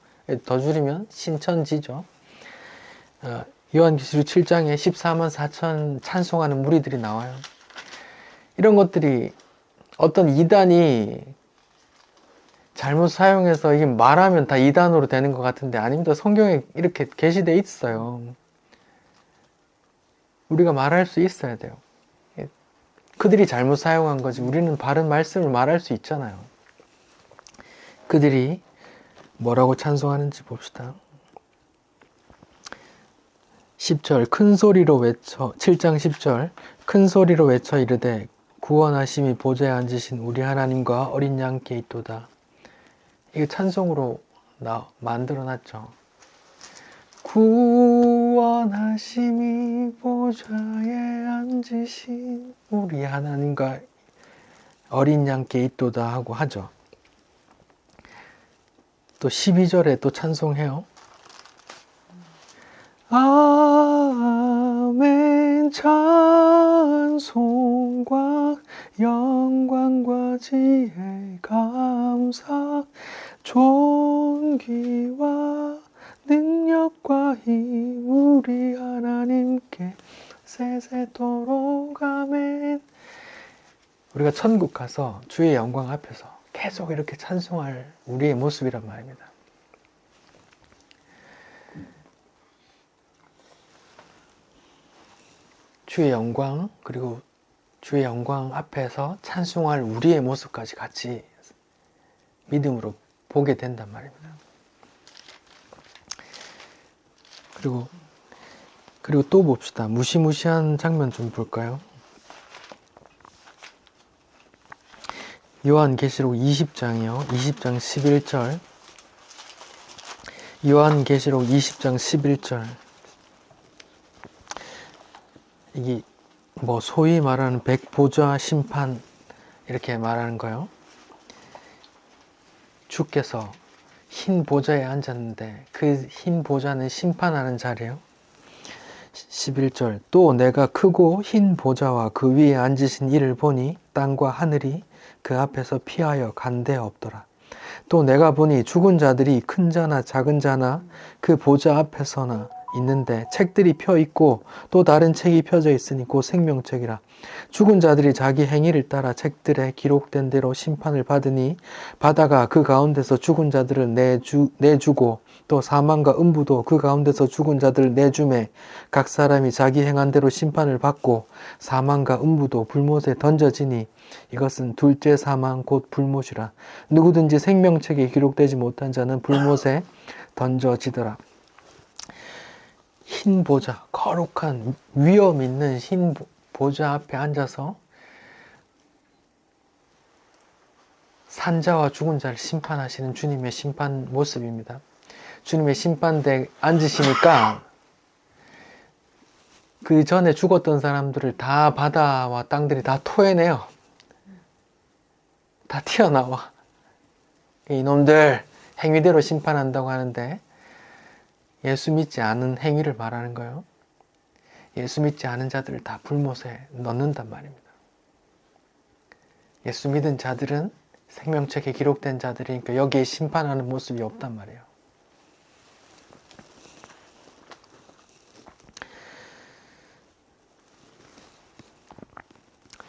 더 줄이면 신천지죠. 요한계시록 7장에 14만 4천 찬송하는 무리들이 나와요. 이런 것들이 어떤 이단이 잘못 사용해서 이게 말하면 다 이단으로 되는 것 같은데 아닙니다. 성경에 이렇게 게시되어 있어요. 우리가 말할 수 있어야 돼요. 그들이 잘못 사용한 거지 우리는 바른 말씀을 말할 수 있잖아요. 그들이 뭐라고 찬송하는지 봅시다. 10절 큰 소리로 외쳐 7장 10절 큰 소리로 외쳐 이르되 구원하심이 보좌에 앉으신 우리 하나님과 어린 양께 있도다. 이게 찬송으로 만들어놨죠. 구원하심이 보좌에 앉으신 우리 하나님과 어린 양께 있도다 하고 하죠. 또 12절에 또 찬송해요. 아멘 찬송과 영광과 아버지의 감사 존귀와 능력과 힘 우리 하나님께 세세토록 아멘. 우리가 천국 가서 주의 영광 앞에서 계속 이렇게 찬송할 우리의 모습이란 말입니다. 주의 영광, 그리고 주의 영광 앞에서 찬송할 우리의 모습까지 같이 믿음으로 보게 된단 말입니다. 그리고 또 봅시다. 무시무시한 장면 좀 볼까요? 요한계시록 20장이요. 20장 11절. 요한계시록 20장 11절. 이게 뭐 소위 말하는 백보좌 심판 이렇게 말하는 거요. 주께서 흰 보좌에 앉았는데 그 흰 보좌는 심판하는 자리예요. 11절. 또 내가 크고 흰 보좌와 그 위에 앉으신 이를 보니 땅과 하늘이 그 앞에서 피하여 간데 없더라. 또 내가 보니 죽은 자들이 큰 자나 작은 자나 그 보좌 앞에서나 있는데 책들이 펴 있고 또 다른 책이 펴져 있으니 곧 생명책이라. 죽은 자들이 자기 행위를 따라 책들에 기록된 대로 심판을 받으니 바다가 그 가운데서 죽은 자들을 내주고 또 사망과 음부도 그 가운데서 죽은 자들을 내주매 각 사람이 자기 행한 대로 심판을 받고 사망과 음부도 불못에 던져지니 이것은 둘째 사망 곧 불못이라. 누구든지 생명책에 기록되지 못한 자는 불못에 던져지더라. 흰 보좌, 거룩한 위엄 있는 흰 보좌 앞에 앉아서 산자와 죽은 자를 심판하시는 주님의 심판 모습입니다. 주님의 심판대에 앉으시니까 그 전에 죽었던 사람들을 다 바다와 땅들이 다 토해내요. 다 튀어나와. 이놈들 행위대로 심판한다고 하는데 예수 믿지 않은 행위를 말하는 거예요. 예수 믿지 않은 자들을 다 불못에 넣는단 말입니다. 예수 믿은 자들은 생명책에 기록된 자들이니까 여기에 심판하는 모습이 없단 말이에요.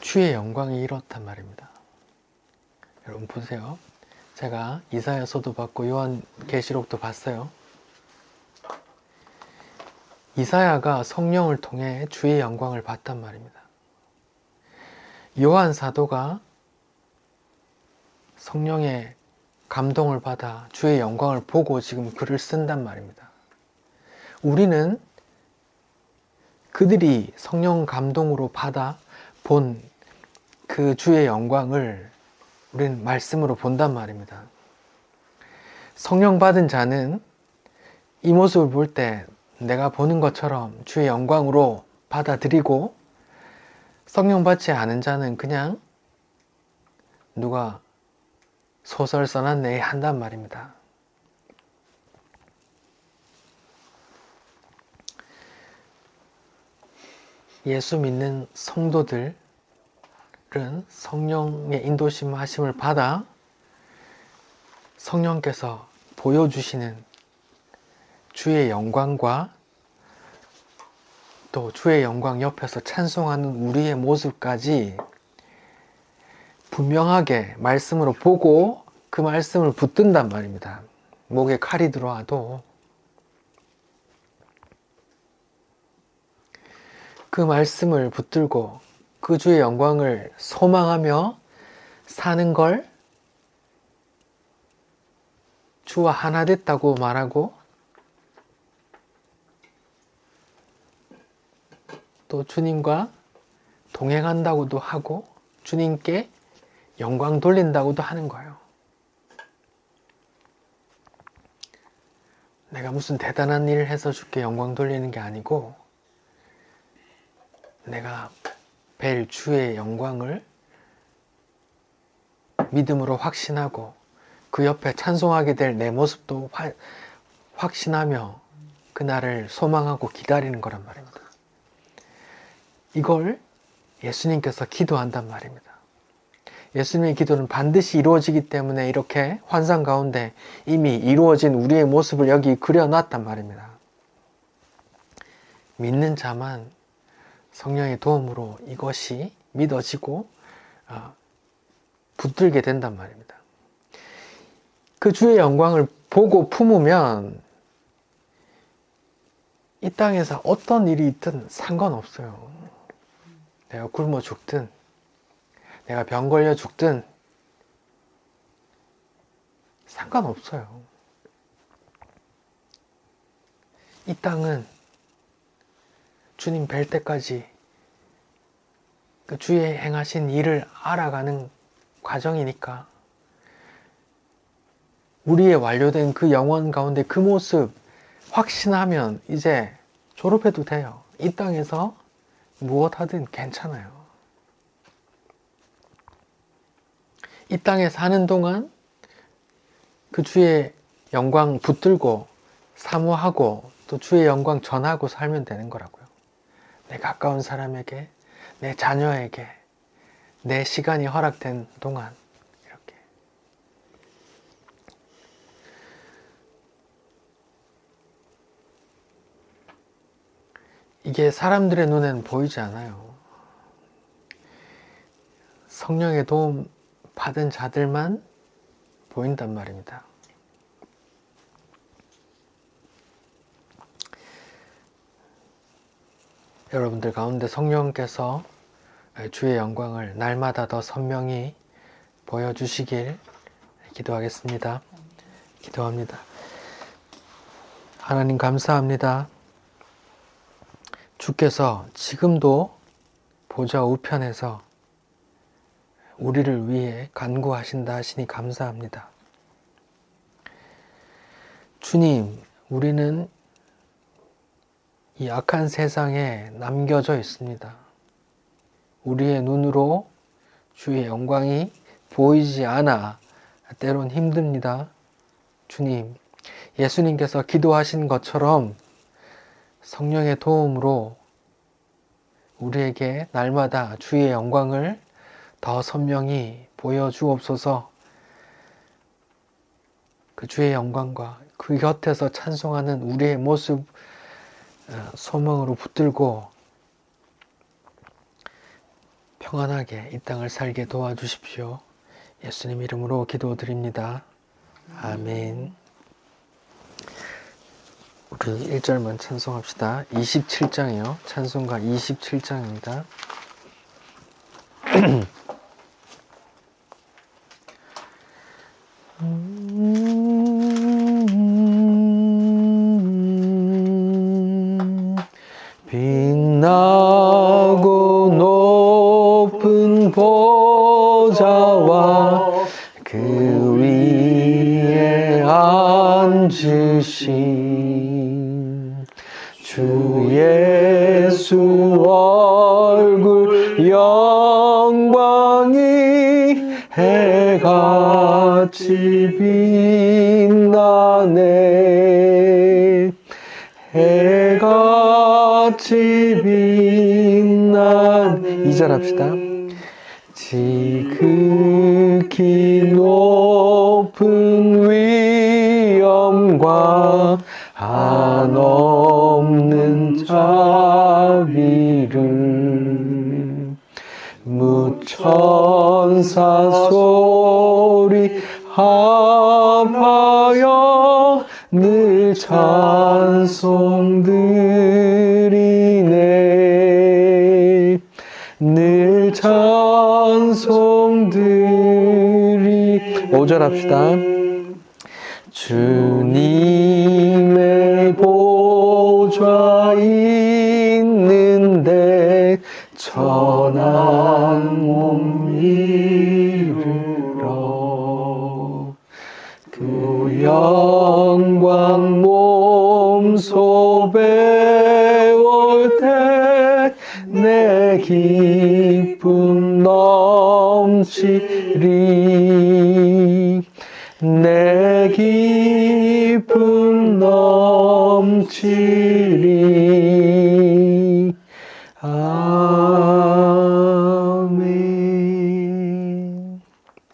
주의 영광이 이렇단 말입니다. 여러분 보세요. 제가 이사야서도 봤고 요한계시록도 봤어요. 이사야가 성령을 통해 주의 영광을 봤단 말입니다. 요한 사도가 성령의 감동을 받아 주의 영광을 보고 지금 글을 쓴단 말입니다. 우리는 그들이 성령 감동으로 받아 본 그 주의 영광을 우리는 말씀으로 본단 말입니다. 성령 받은 자는 이 모습을 볼 때 내가 보는 것처럼 주의 영광으로 받아들이고, 성령 받지 않은 자는 그냥 누가 소설 써놨네 한단 말입니다. 예수 믿는 성도들은 성령의 인도심 하심을 받아 성령께서 보여주시는 주의 영광과 또 주의 영광 옆에서 찬송하는 우리의 모습까지 분명하게 말씀으로 보고 그 말씀을 붙든단 말입니다. 목에 칼이 들어와도 그 말씀을 붙들고 그 주의 영광을 소망하며 사는 걸 주와 하나 됐다고 말하고, 또 주님과 동행한다고도 하고 주님께 영광 돌린다고도 하는 거예요. 내가 무슨 대단한 일을 해서 주께 영광 돌리는 게 아니고, 내가 뵐 주의 영광을 믿음으로 확신하고 그 옆에 찬송하게 될 내 모습도 확신하며 그날을 소망하고 기다리는 거란 말입니다. 이걸 예수님께서 기도한단 말입니다. 예수님의 기도는 반드시 이루어지기 때문에 이렇게 환상 가운데 이미 이루어진 우리의 모습을 여기 그려놨단 말입니다. 믿는 자만 성령의 도움으로 이것이 믿어지고 붙들게 된단 말입니다. 그 주의 영광을 보고 품으면 이 땅에서 어떤 일이 있든 상관없어요. 내가 굶어 죽든 내가 병 걸려 죽든 상관없어요. 이 땅은 주님 뵐 때까지 그 주의 행하신 일을 알아가는 과정이니까 우리의 완료된 그 영혼 가운데 그 모습 확신하면 이제 졸업해도 돼요. 이 땅에서 무엇 하든 괜찮아요. 이 땅에 사는 동안 그 주의 영광 붙들고 사모하고 또 주의 영광 전하고 살면 되는 거라고요. 내 가까운 사람에게, 내 자녀에게, 내 시간이 허락된 동안 이렇게. 이게 사람들의 눈에는 보이지 않아요. 성령의 도움 받은 자들만 보인단 말입니다. 여러분들 가운데 성령께서 주의 영광을 날마다 더 선명히 보여주시길 기도하겠습니다. 기도합니다. 하나님 감사합니다. 주께서 지금도 보좌 우편에서 우리를 위해 간구하신다 하시니 감사합니다. 주님, 우리는 이 악한 세상에 남겨져 있습니다. 우리의 눈으로 주의 영광이 보이지 않아 때론 힘듭니다. 주님, 예수님께서 기도하신 것처럼 성령의 도움으로 우리에게 날마다 주의 영광을 더 선명히 보여주옵소서. 그 주의 영광과 그 곁에서 찬송하는 우리의 모습 소망으로 붙들고 평안하게 이 땅을 살게 도와주십시오. 예수님 이름으로 기도드립니다. 아멘. 우리 1절만 찬송합시다. 27장이요. 찬송가 27장입니다. 빛나고 높은 보좌와 그 위에 앉으신 주 예수 얼굴 영광이 해같이 빛나네. 해같이 빛나네. 2절 합시다. 지극히 높은 위엄과 한없는 자비를 무천사 소리 합하여 늘 찬송드리네. 늘 찬송드리. 5절 합시다. 주님의 보좌 있는데 천한 몸 이루러 그 영광 몸소 배울 때 내 기쁨 넘치리. 내 기쁨 넘치리.